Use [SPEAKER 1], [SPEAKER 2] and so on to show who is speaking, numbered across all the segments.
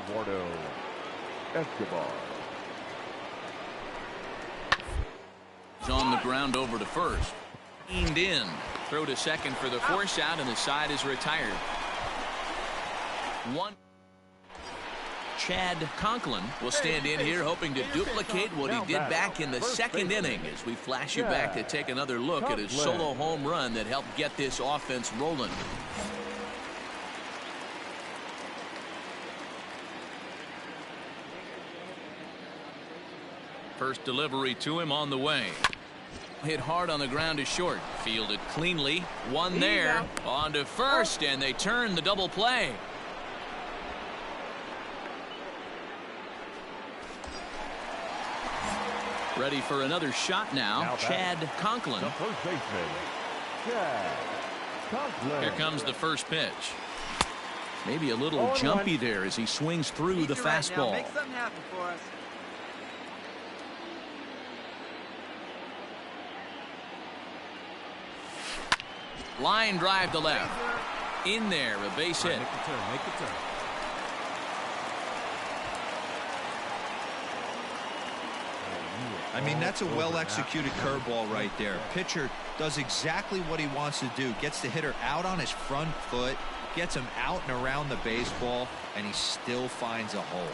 [SPEAKER 1] Eduardo Escobar.
[SPEAKER 2] He's on the ground over to first. Leaned in. Throw to second for the force out, and the side is retired. One. Chad Conklin will stand in here hoping to duplicate what he did back in the second inning as we flash you back to take another look at his solo home run that helped get this offense rolling. First delivery to him on the way. Hit hard on the ground to short. Fielded cleanly. One there. On to first, and they turn the double play. Ready for another shot now Chad Conklin.
[SPEAKER 1] The first baseman, Chad Conklin.
[SPEAKER 2] Here comes the first pitch. Maybe a little jumpy there as he swings through the fastball.
[SPEAKER 3] Make something happen for us.
[SPEAKER 2] Line drive to left. In there, a base hit.
[SPEAKER 4] Make the turn, make the turn.
[SPEAKER 5] I mean, that's a well-executed curveball right there. Pitcher does exactly what he wants to do. Gets the hitter out on his front foot, gets him out and around the baseball, and he still finds a hole.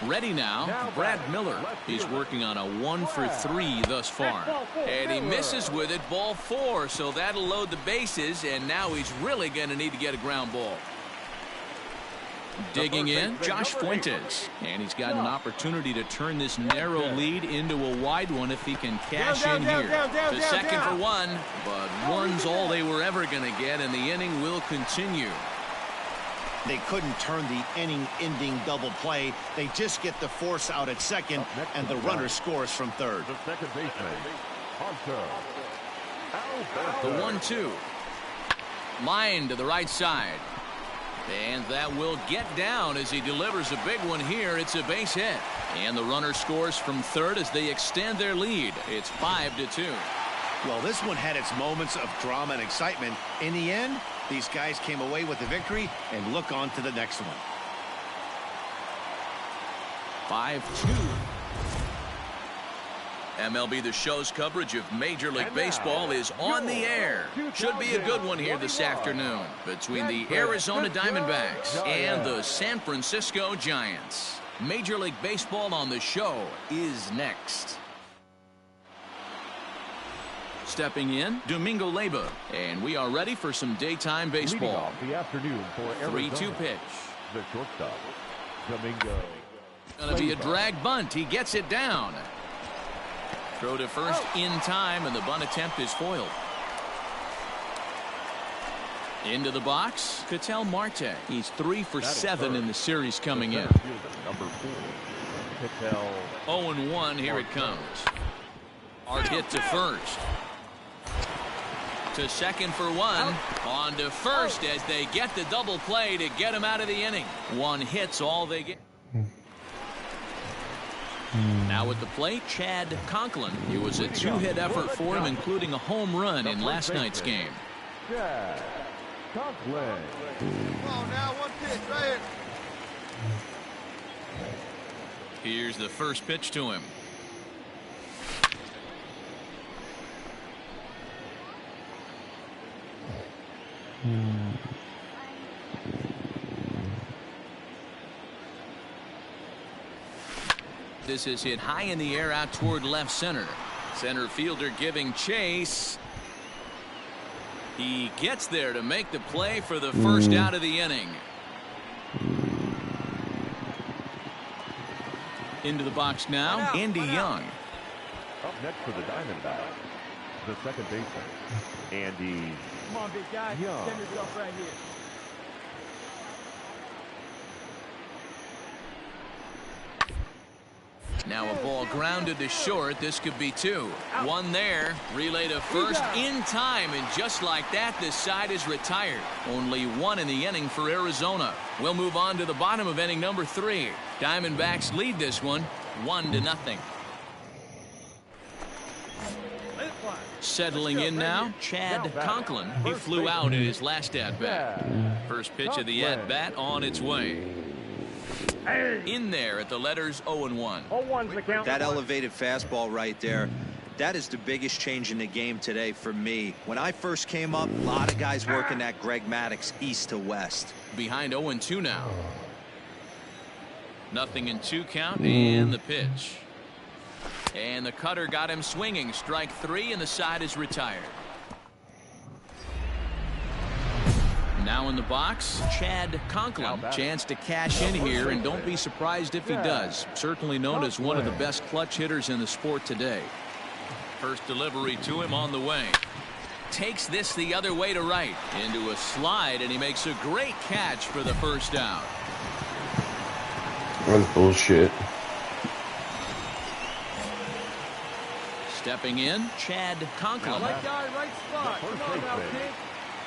[SPEAKER 2] Ready now, Brad Miller. He's working on a 1-for-3 thus far. And he misses with it, ball 4, so that'll load the bases, and now he's really going to need to get a ground ball. Digging in, Josh Fuentes. And he's got an opportunity to turn this narrow lead into a wide one if he can cash in here. To second for one, but one's all they were ever going to get, and the inning will continue.
[SPEAKER 6] They couldn't turn the inning-ending double play. They just get the force out at second, and the runner scores from third.
[SPEAKER 1] The second baseman, Hunter.
[SPEAKER 2] The 1-2. Line to the right side. And that will get down as he delivers a big one here. It's a base hit. And the runner scores from third as they extend their lead. It's 5-2.
[SPEAKER 6] Well, this one had its moments of drama and excitement. In the end, these guys came away with the victory and look on to the next one.
[SPEAKER 2] 5-2. MLB The Show's coverage of Major League Baseball is on the air. Should be a good one here this afternoon between the Arizona Diamondbacks and the San Francisco Giants. Major League Baseball on The Show is next. Stepping in, Domingo Leyba, and we are ready for some daytime baseball.
[SPEAKER 1] The afternoon for
[SPEAKER 2] 3-2 pitch.
[SPEAKER 1] The shortstop, Domingo.
[SPEAKER 2] Gonna be a drag bunt. He gets it down. Throw to first in time, and the bunt attempt is foiled. Into the box, Ketel Marte. He's 3 for 7 in the series coming in.
[SPEAKER 1] Number 4, Ketel.
[SPEAKER 2] 0-1, here it comes. Hard hit to first. To second for one. On to first as they get the double play to get him out of the inning. One hit's all they get. Now at the plate, Chad Conklin. It was a 2-hit effort for him, including a home run in last night's game.
[SPEAKER 1] Chad Conklin.
[SPEAKER 3] Come on now, one pitch right here.
[SPEAKER 2] Here's the first pitch to him. This is hit high in the air out toward left center. Center fielder giving chase. He gets there to make the play for the first out of the inning. Into the box now, Andy Young.
[SPEAKER 1] Up next for the Diamondbacks, the second baseman, Andy
[SPEAKER 3] Come on, big guy.
[SPEAKER 1] Young.
[SPEAKER 3] Send yourself right here.
[SPEAKER 2] Now a ball grounded to short. This could be 2. One there. Relay to first in time. And just like that, this side is retired. Only 1 in the inning for Arizona. We'll move on to the bottom of inning number 3. Diamondbacks lead this one 1-0. Settling in now, Chad Conklin. He flew out in his last at-bat. First pitch of the at-bat on its way. In there at the letters 0-1.
[SPEAKER 3] 0-1's the count.
[SPEAKER 5] That elevated fastball right there, that is the biggest change in the game today for me. When I first came up, a lot of guys working that Greg Maddux east to west.
[SPEAKER 2] Behind 0-2 now. 0-2 count and the pitch. And the cutter got him swinging. Strike 3 and the side is retired. Now in the box, Chad Conklin. Chance to cash in here, and don't be surprised if he does. Certainly known as one of the best clutch hitters in the sport today. First delivery to him on the way. Takes this the other way to right. Into a slide, and he makes a great catch for the first out.
[SPEAKER 4] That's bullshit.
[SPEAKER 2] Stepping in, Chad Conklin.
[SPEAKER 3] Right guy, right spot. Come on now, kid.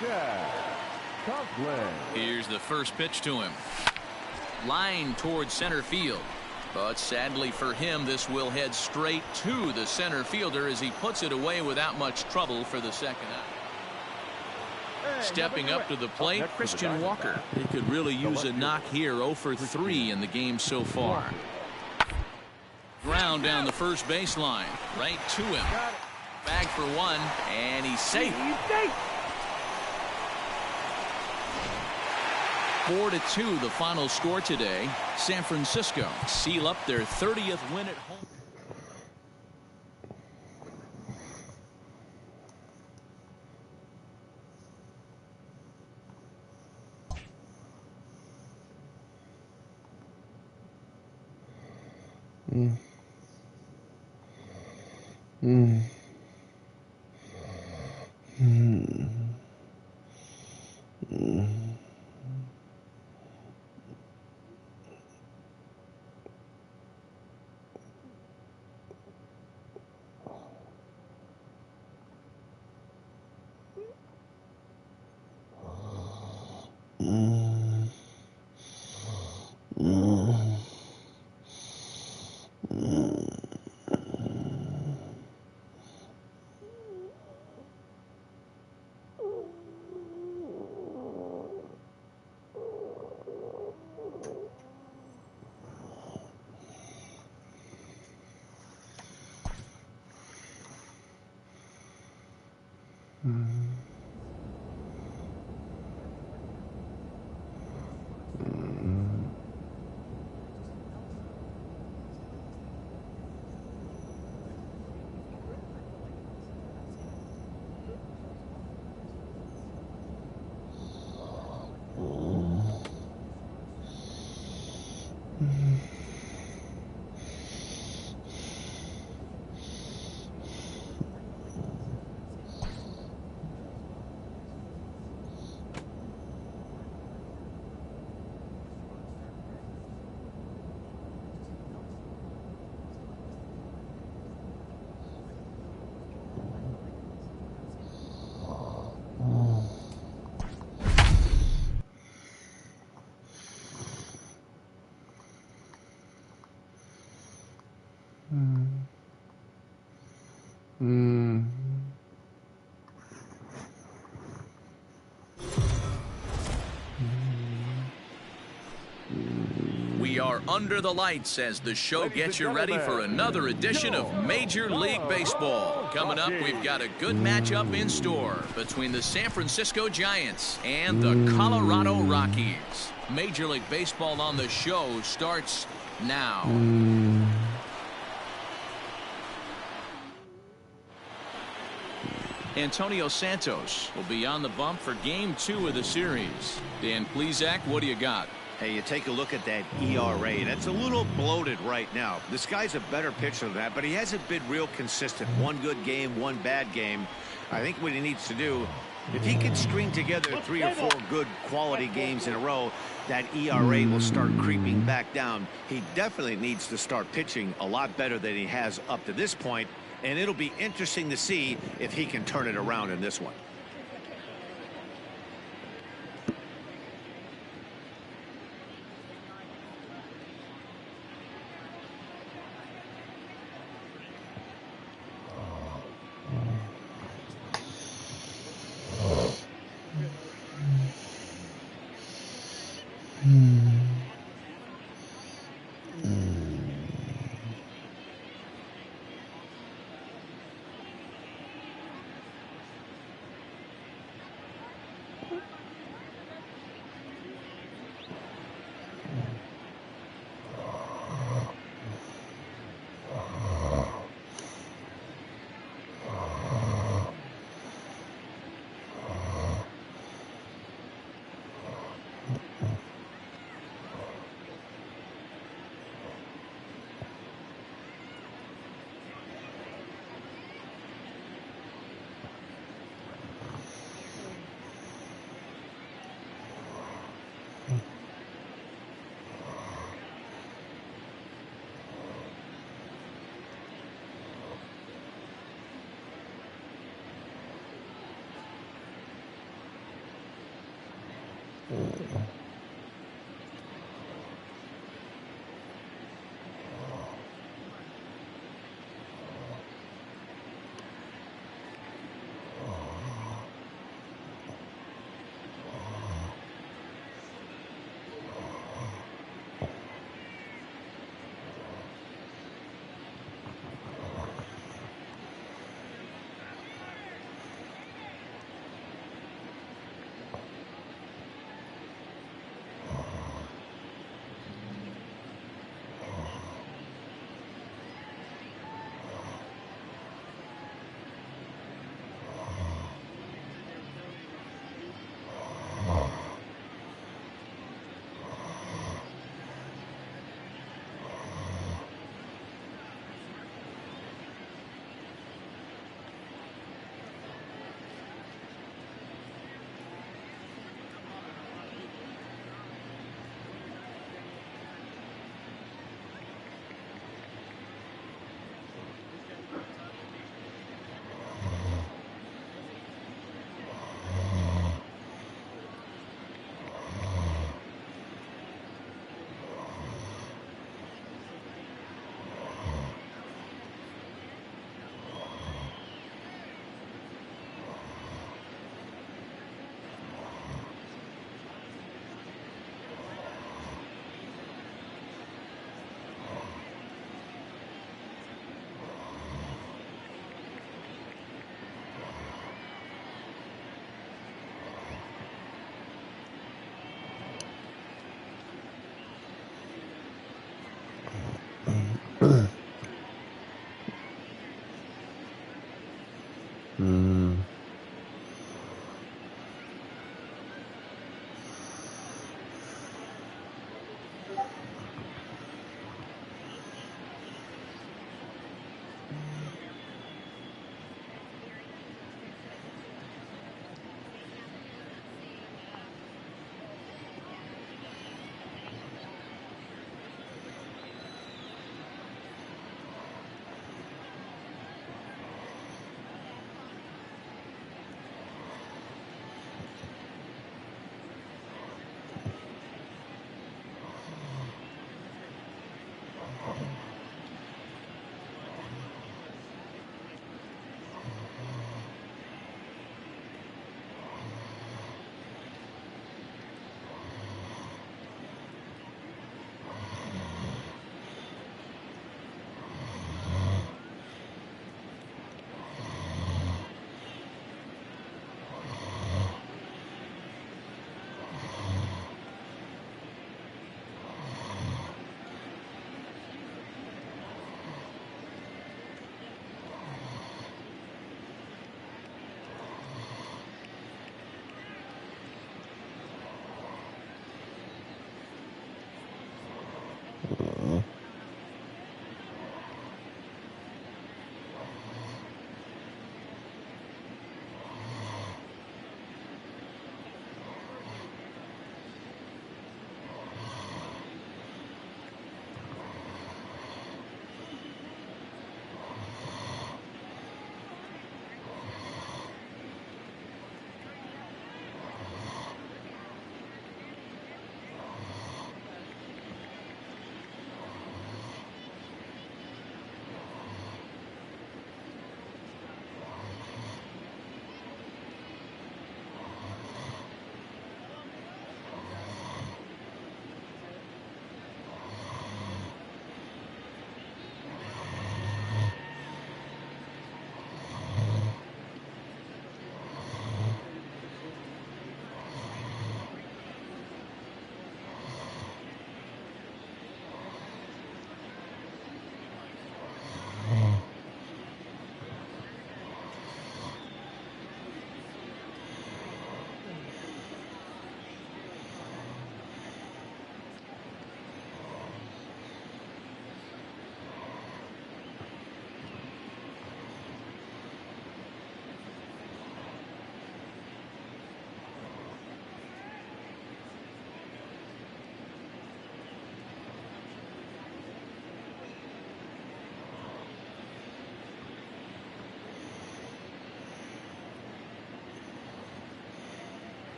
[SPEAKER 1] Chad Conklin.
[SPEAKER 2] Here's the first pitch to him. Line towards center field. But sadly for him, this will head straight to the center fielder as he puts it away without much trouble for the second out. Stepping up to the plate, Christian Walker. He could really use a knock here. 0 for 3 in the game so far. Ground down the first baseline. Right to him. Bag for 1, and he's safe. 4-2 the final score today. San Francisco seal up their 30th win at home. We are under the lights as the show gets you ready for another edition of Major League Baseball. Coming up, we've got a good matchup in store between the San Francisco Giants and the Colorado Rockies. Major League Baseball on the show starts now. Antonio Santos will be on the bump for Game 2 of the series. Dan Plesac, what do you got?
[SPEAKER 6] Hey, you take a look at that ERA. That's a little bloated right now. This guy's a better pitcher than that, but he hasn't been real consistent. One good game, one bad game. I think what he needs to do, if he can string together 3 or 4 good quality games in a row, that ERA will start creeping back down. He definitely needs to start pitching a lot better than he has up to this point, and it'll be interesting to see if he can turn it around in this one.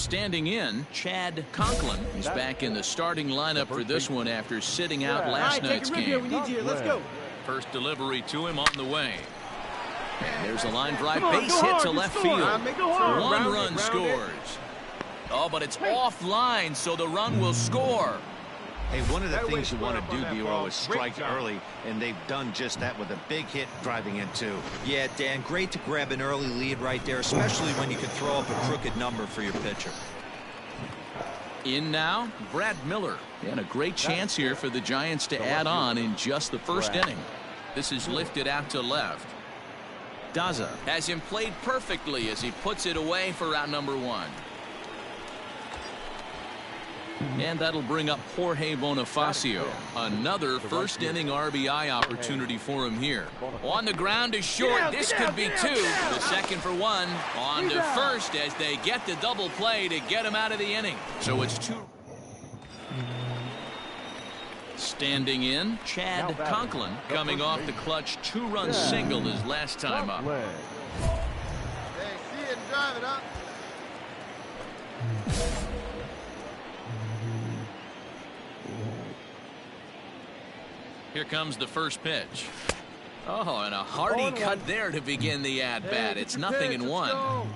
[SPEAKER 2] Standing in, Chad Conklin. He's back in the starting lineup for this one after sitting out last night's game.
[SPEAKER 3] We need you. Let's go.
[SPEAKER 2] First delivery to him on the way. And there's a line drive base hit to left field. One run scores. Oh, but it's offline, so the run will score.
[SPEAKER 6] Hey, one of the things you want to do, Dero, is strike early, and they've done just that with a big hit driving in, too.
[SPEAKER 5] Yeah, Dan, great to grab an early lead right there, especially when you can throw up a crooked number for your pitcher.
[SPEAKER 2] In now, Brad Miller. And a great chance here for the Giants to add on in just the first inning. This is lifted out to left. Daza has him played perfectly as he puts it away for out number 1. And that'll bring up Jorge Bonifacio. Another first inning RBI opportunity for him here. On the ground is short. This could be 2. The second for 1. On to first as they get the double play to get him out of the inning. So it's 2. Standing in, Chad Conklin coming off the clutch 2-run single his last time up.
[SPEAKER 3] Hey, see it and drive it up.
[SPEAKER 2] Here comes the first pitch. Oh, and a hearty cut there to begin the at-bat. It's 0-1.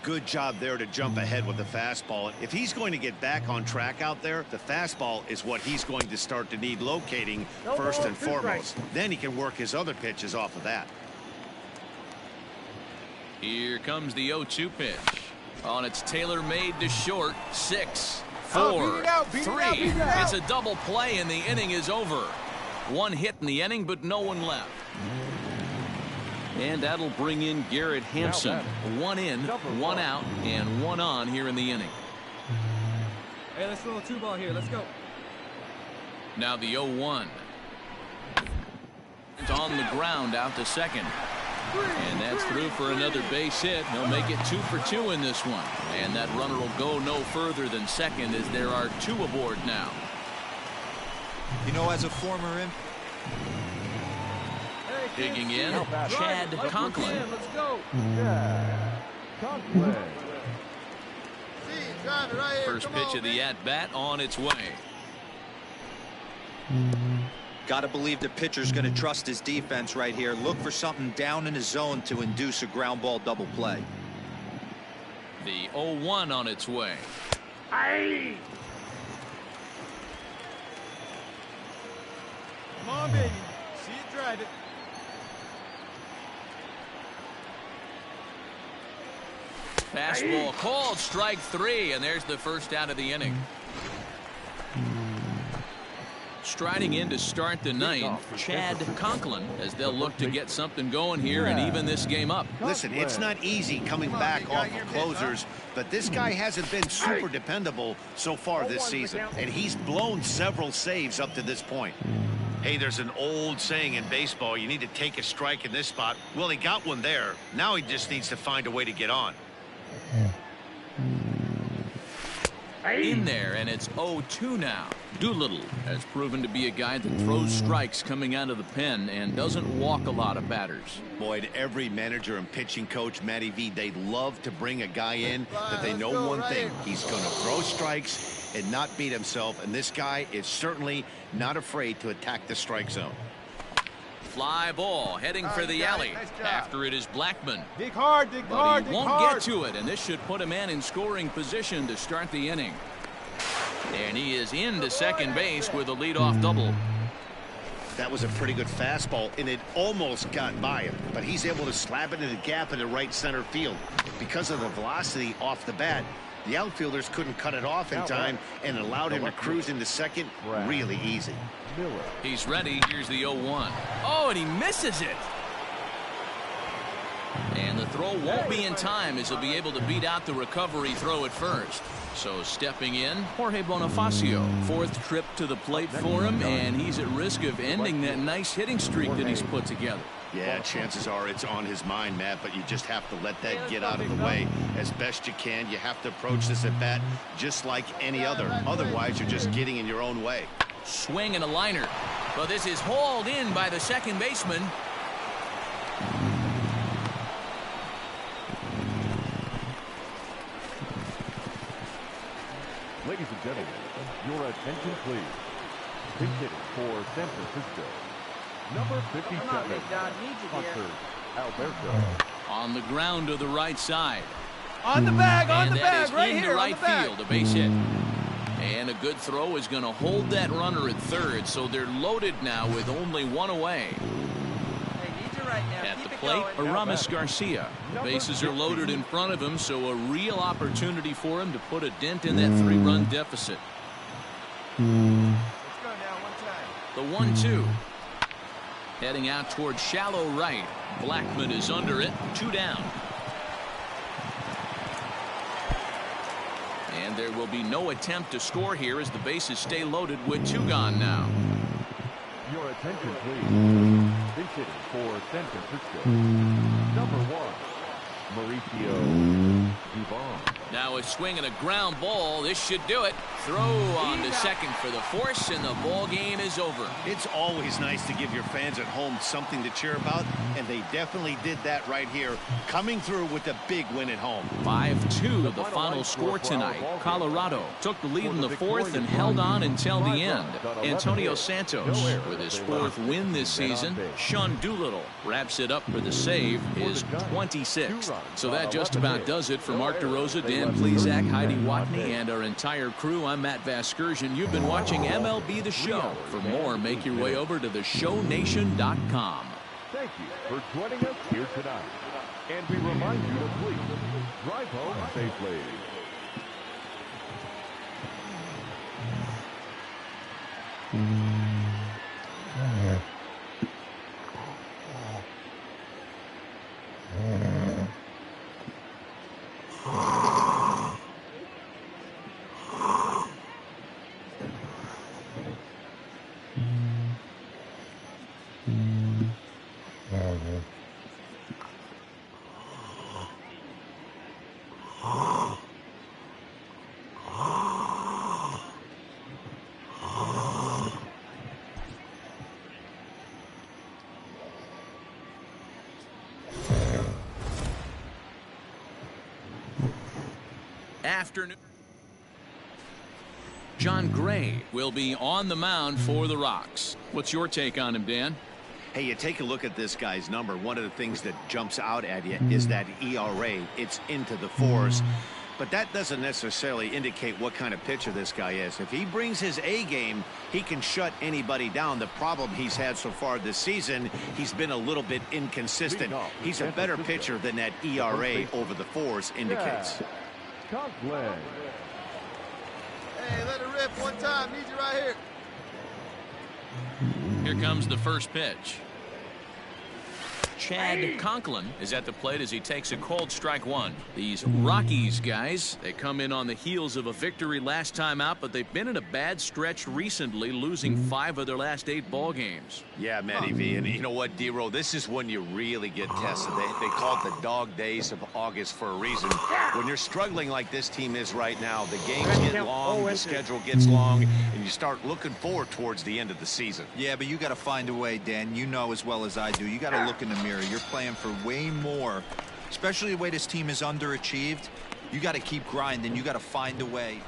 [SPEAKER 6] Good job there to jump ahead with the fastball. If he's going to get back on track out there, the fastball is what he's going to start to need locating first and foremost. Then he can work his other pitches off of that.
[SPEAKER 2] Here comes the 0-2 pitch. On its tailor-made to short. 6, 4, 3. It's a double play and the inning is over. 1 hit in the inning, but no one left. And that'll bring in Garrett Hampson. 1 in, 1 out, and 1 on here in the inning.
[SPEAKER 3] Hey, let's throw a 2-ball here. Let's go.
[SPEAKER 2] Now the 0-1. It's on the ground out to second. And that's through for another base hit. He'll make it 2 for 2 in this one. And that runner will go no further than second as there are 2 aboard now.
[SPEAKER 5] You know, as a former
[SPEAKER 2] Digging in, Chad Conklin.
[SPEAKER 3] Let's go.
[SPEAKER 1] Conklin.
[SPEAKER 3] Drive it right here.
[SPEAKER 2] First pitch of the at-bat on its way.
[SPEAKER 5] got to believe the pitcher's going to trust his defense right here. Look for something down in his zone to induce a ground ball double play.
[SPEAKER 2] The 0-1 on its way.
[SPEAKER 3] Aye. Come on, baby. See it, drive it.
[SPEAKER 2] Fastball called, strike 3, and there's the first out of the inning. Striding in to start the ninth, Chad Conklin, as they'll look to get something going here and even this game up.
[SPEAKER 6] Listen, it's not easy coming back off of closers, but this guy hasn't been super dependable so far this season, and he's blown several saves up to this point. Hey, there's an old saying in baseball, you need to take a strike in this spot. Well, he got one there. Now he just needs to find a way to get on.
[SPEAKER 2] In there, and it's 0-2 now. Doolittle has proven to be a guy that throws strikes coming out of the pen and doesn't walk a lot of batters.
[SPEAKER 6] Boyd, every manager and pitching coach, Matty V, they love to bring a guy in that they know one thing. He's going to throw strikes and not beat himself, and this guy is certainly not afraid to attack the strike zone.
[SPEAKER 2] Fly ball heading for the alley. After it is Blackman.
[SPEAKER 3] Dig hard, dig hard,
[SPEAKER 2] But he won't get to it, and this should put a man in scoring position to start the inning. And he is into second base with a leadoff double.
[SPEAKER 6] That was a pretty good fastball, and it almost got by him, but he's able to slap it in the gap in the right center field. Because of the velocity off the bat, the outfielders couldn't cut it off in time and allowed him to cruise into second really easy.
[SPEAKER 2] He's ready. Here's the 0-1. Oh, and he misses it. And the throw won't be in time as he'll be able to beat out the recovery throw at first. So stepping in, Jorge Bonifacio. Fourth trip to the plate for him, and he's at risk of ending that nice hitting streak that he's put together.
[SPEAKER 6] Yeah, chances are it's on his mind, Matt, but you just have to let that get out of the way as best you can. You have to approach this at bat just like any other. Otherwise, you're just getting in your own way.
[SPEAKER 2] Swing and a liner. But this is hauled in by the second baseman.
[SPEAKER 1] and gentlemen, your attention please. Pinch hitting for San Francisco, number 57, Hunter Alberto.
[SPEAKER 2] On the ground to the right side.
[SPEAKER 4] On the bag,
[SPEAKER 2] and
[SPEAKER 4] right
[SPEAKER 2] into
[SPEAKER 4] here,
[SPEAKER 2] right
[SPEAKER 4] on the bag.
[SPEAKER 2] field, a base hit. And a good throw is going to hold that runner at third, so they're loaded now with only one away.
[SPEAKER 4] Hey, need you right now.
[SPEAKER 2] At
[SPEAKER 4] Keep
[SPEAKER 2] the
[SPEAKER 4] it
[SPEAKER 2] plate,
[SPEAKER 4] going.
[SPEAKER 2] Aramis Garcia. Bases are loaded in front of him, so a real opportunity for him to put a dent in that 3-run deficit.
[SPEAKER 4] Let's go now, one time.
[SPEAKER 2] The 1-2. Heading out toward shallow right. Blackmon is under it. 2 down. And there will be no attempt to score here as the bases stay loaded with 2 gone now.
[SPEAKER 1] Your attention please. Pinch hitting for San Francisco, number 1, Mauricio Dubon.
[SPEAKER 2] Now a swing and a ground ball. This should do it. Throw on to second for the force, and the ball game is over.
[SPEAKER 6] It's always nice to give your fans at home something to cheer about, and they definitely did that right here, coming through with a big win at home.
[SPEAKER 2] 5-2 the final score tonight. Colorado took the lead in the 4th and held on until the end. Antonio Santos with his 4th win this season. Sean Doolittle wraps it up for the save, his 26th. So that just about does it for Mark DeRosa, Dan Plesac, Heidi Watney, and our entire crew. I'm Matt Vasgersian. You've been watching MLB The Show. For more, make your way over to theshownation.com.
[SPEAKER 1] Thank you for joining us here tonight. And we remind you to please drive home safely.
[SPEAKER 2] Afternoon. John Gray will be on the mound for the Rocks. What's your take on him, Dan?
[SPEAKER 6] Hey, you take a look at this guy's number. One of the things that jumps out at you is that ERA. It's into the 4s. But that doesn't necessarily indicate what kind of pitcher this guy is. If he brings his A game, he can shut anybody down. The problem he's had so far this season, he's been a little bit inconsistent. He's a better pitcher than that ERA over the 4s indicates.
[SPEAKER 1] Conklin.
[SPEAKER 3] Hey, let it rip one time. Need you right here.
[SPEAKER 2] Here comes the first pitch. Chad Conklin is at the plate as he takes a cold strike 1. These Rockies guys, they come in on the heels of a victory last time out, but they've been in a bad stretch recently, losing 5 of their last 8 ball games.
[SPEAKER 6] Yeah, Matty V, and you know what, D-Row, this is when you really get tested. They call it the dog days of August for a reason. When you're struggling like this team is right now, the games get long, the schedule gets long, and you start looking forward towards the end of the season.
[SPEAKER 5] Yeah, but you got to find a way, Dan. You know as well as I do. You got to look in the mirror. You're playing for way more, especially the way this team is underachieved. You got to keep grinding. You got to find a way.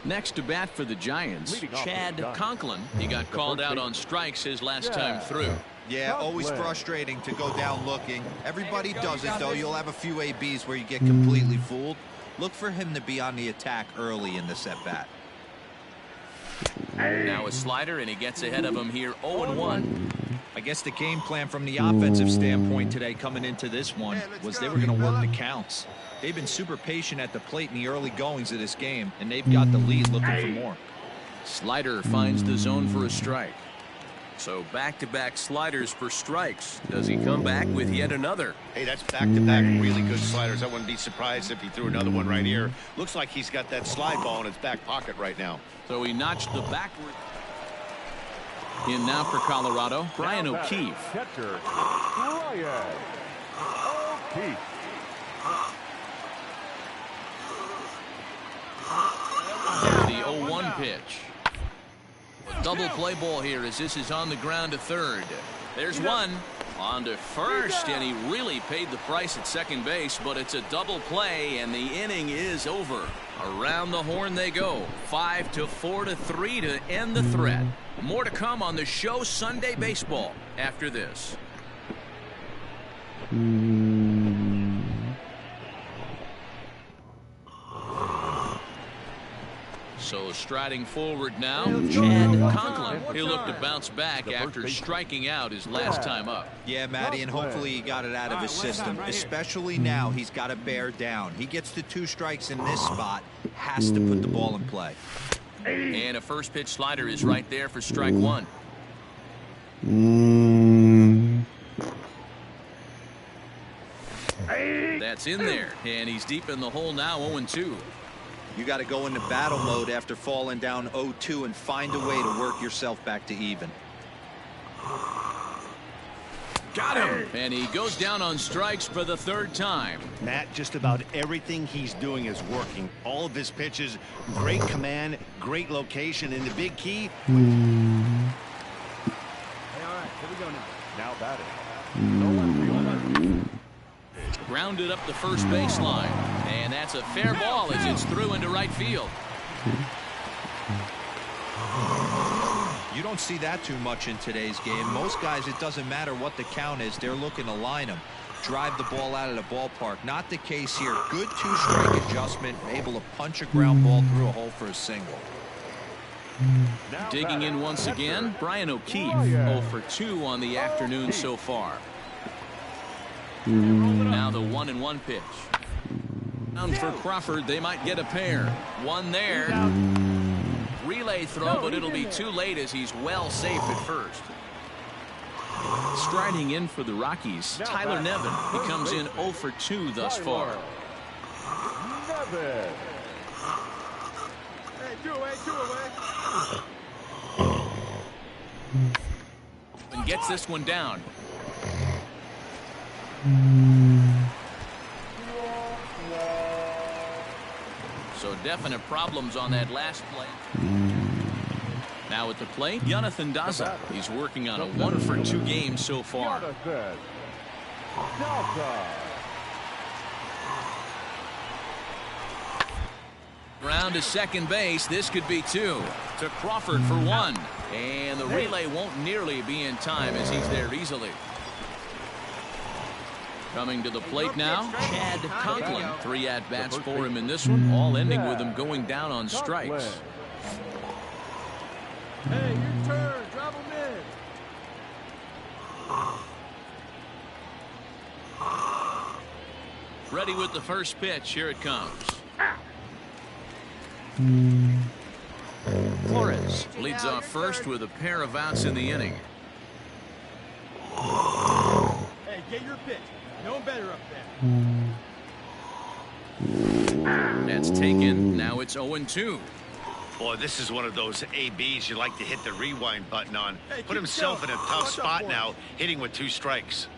[SPEAKER 2] Next to bat for the Giants, Chad Conklin. He got called out on strikes his last time through.
[SPEAKER 5] Yeah, always frustrating to go down looking. Everybody does it, though. You'll have a few ABs where you get completely fooled. Look for him to be on the attack early in this at-bat.
[SPEAKER 2] Now a slider, and he gets ahead of him here 0-1.
[SPEAKER 7] I guess the game plan from the offensive standpoint today coming into this one was they were going to work the counts. They've been super patient at the plate in the early goings of this game, and they've got the lead looking for more.
[SPEAKER 2] Slider finds the zone for a strike. So back-to-back sliders for strikes. Does he come back with yet another?
[SPEAKER 6] Hey, that's back-to-back really good sliders. I wouldn't be surprised if he threw another one right here. Looks like he's got that slide ball in his back pocket right now.
[SPEAKER 2] So he notched the backward. In now for Colorado, Brian O'Keefe.
[SPEAKER 1] Catcher, Brian O'Keefe.
[SPEAKER 2] The 0-1 pitch. A double play ball here as this is on the ground to third. There's one on to first, and he really paid the price at second base, but it's a double play, and the inning is over. Around the horn they go. 5-4 to 3 to end the threat. More to come on the show Sunday Baseball after this. So striding forward now, Chad Conklin. He'll look to bounce back after striking out his last time up.
[SPEAKER 5] Yeah, Matty, and hopefully he got it out of his system, especially now he's got to bear down. He gets the 2 strikes in this spot, has to put the ball in play.
[SPEAKER 2] And a first pitch slider is right there for strike 1. That's in there, and he's deep in the hole now, 0-2.
[SPEAKER 5] You got to go into battle mode after falling down 0-2 and find a way to work yourself back to even.
[SPEAKER 2] Got him, and he goes down on strikes for the 3rd time.
[SPEAKER 6] Matt, just about everything he's doing is working. All of his pitches, great command, great location, and the big key.
[SPEAKER 4] Hey, all right, here we go now.
[SPEAKER 1] Now batting.
[SPEAKER 2] Grounded up the first baseline, and that's a fair ball as it's through into right field.
[SPEAKER 5] You don't see that too much in today's game. Most guys, it doesn't matter what the count is, they're looking to line them, drive the ball out of the ballpark. Not the case here. Good 2-strike adjustment, able to punch a ground ball through a hole for a single.
[SPEAKER 2] Digging in once again, Brian O'Keefe, 0 for 2 on the afternoon so far. Now the 1-1 pitch. Down for Crawford, they might get a pair. One there. Relay throw, but it'll be too late as he's well safe at first. Striding in for the Rockies, Tyler Nevin. He comes in 0 for 2 thus far.
[SPEAKER 1] Nevin.
[SPEAKER 3] Hey, 2 away, 2 away.
[SPEAKER 2] And gets this one down. So definite problems on that last play. Now at the plate, Jonathan Daza. He's working on a 1 for 2 game so far. Round to second base. This could be 2. To Crawford for 1. And the relay won't nearly be in time as he's there easily. Coming to the plate now, Chad Conklin. 3 at-bats for him in this one, all ending with him going down on strikes.
[SPEAKER 3] Hey, your turn. Drop him in.
[SPEAKER 2] Ready with the first pitch. Here it comes. Flores leads off first with a pair of outs in the inning.
[SPEAKER 3] Hey, get your pitch. No better up there.
[SPEAKER 2] That's taken. Now it's 0-2.
[SPEAKER 6] Boy, this is one of those ABs you like to hit the rewind button on.
[SPEAKER 3] Hey,
[SPEAKER 6] Put himself in a tough spot now, hitting with 2 strikes.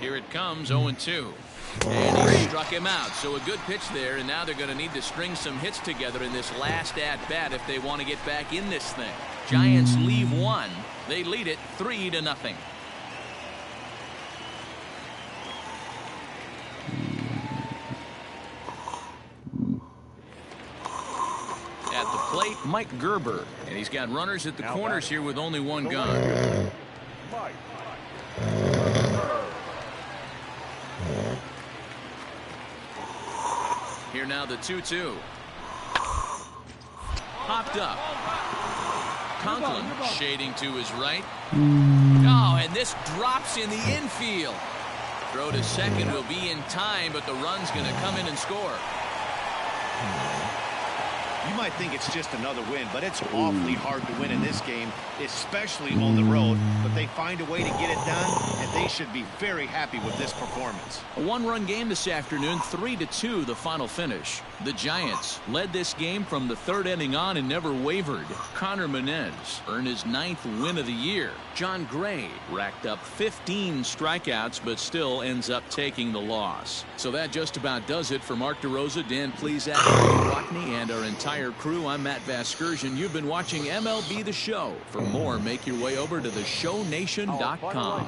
[SPEAKER 2] Here it comes, 0-2. And he struck him out. So a good pitch there, and now they're going to need to string some hits together in this last at-bat if they want to get back in this thing. Giants leave 1. They lead it 3-0. At the plate, Mike Gerber. And he's got runners at the corners here with only 1 gun. Here now the 2-2. Popped up. Conklin shading to his right. Oh, and this drops in the infield. Throw to second will be in time, but the run's going to come in and score.
[SPEAKER 6] You might think it's just another win, but it's awfully hard to win in this game, especially on the road. But they find a way to get it done, and they should be very happy with this performance.
[SPEAKER 2] A 1-run game this afternoon, 3-2 the final finish. The Giants led this game from the 3rd inning on and never wavered. Connor Menez earned his 9th win of the year. John Gray racked up 15 strikeouts, but still ends up taking the loss. So that just about does it for Mark DeRosa, Dan Plesac, Ray Rockney, and our entire crew. I'm Matt Vasgersian. You've been watching MLB The Show. For more, make your way over to theshownation.com.